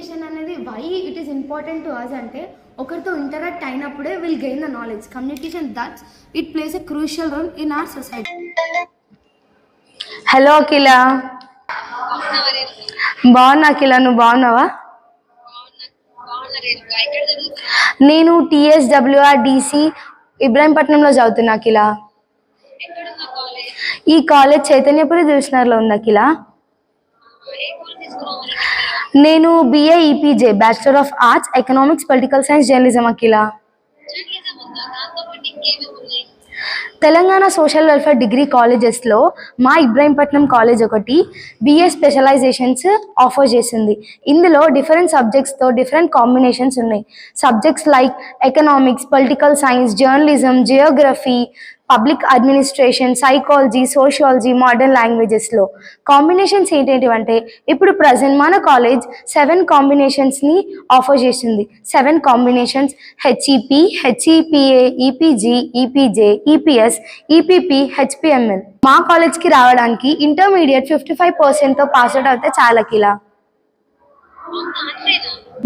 Communication అనేది why it is important to us అంటే ఒకరితో ఇంటరాక్ట్ అయినప్పుడే will gain the knowledge. Communication that's it plays a crucial role in our society. Hello Akhila. బాగున్నా అఖిల, నువ్వు బాగున్నావా? నేను TSWRDC ఇబ్రాహీంపట్నంలో చదువుతున్నా అఖిల. ఈ కాలేజ్ చైతన్యపురి దిల్సుఖ్నగర్లో ఉంది అఖిల. నేను BA EPJ bachelor of arts economics political science journalism Akhila. Telangana social welfare degree కాలేజెస్లో మా ఇబ్రాహీంపట్నం కాలేజ్ ఒకటి BA స్పెషలైజేషన్స్ ఆఫర్ చేసింది. ఇందులో డిఫరెంట్ సబ్జెక్ట్స్తో డిఫరెంట్ కాంబినేషన్స్ ఉన్నాయి. Subjects like economics, political science, journalism, geography, public administration, psychology, sociology, modern లాంగ్వేజెస్లో combinations ఏంటంటే ఇప్పుడు ప్రజెంట్ మన కాలేజ్ 7 కాంబినేషన్స్ని ఆఫర్ చేసింది. 7 combinations HEP, HEPA, EPG, EPJ, EPS, EPP, HPML. మా కాలేజ్కి రావడానికి ఇంటర్మీడియట్ 55%తో పాస్ అవుట్ అయితే చాలకిలా.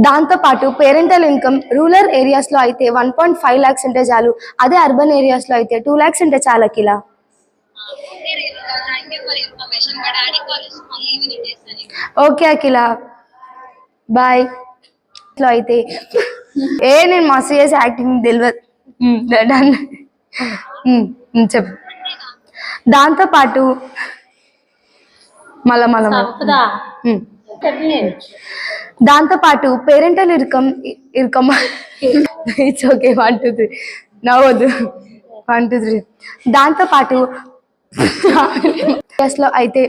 దాంతోపాటు పేరెంటల్ ఇన్కమ్ రూరల్ ఏరియాస్లో అయితే 1.5 lakhs ఉంటే చాలు, అదే అర్బన్ ఏరియాస్లో అయితే 2 lakhs ఉంటే చాలు అఖిల. ఓకే అఖిల, బాయ్. అయితే నేను మస్తు చేసి యాక్టింగ్ తెలియదు. చెప్పు. దాంతోపాటు దాంతోపాటు పేరెంటల్ ఇన్కమ్ ఇట్స్ ఓకే 1 2 3 నవ్వద్దు 1 2 3. దాంతోపాటు అయితే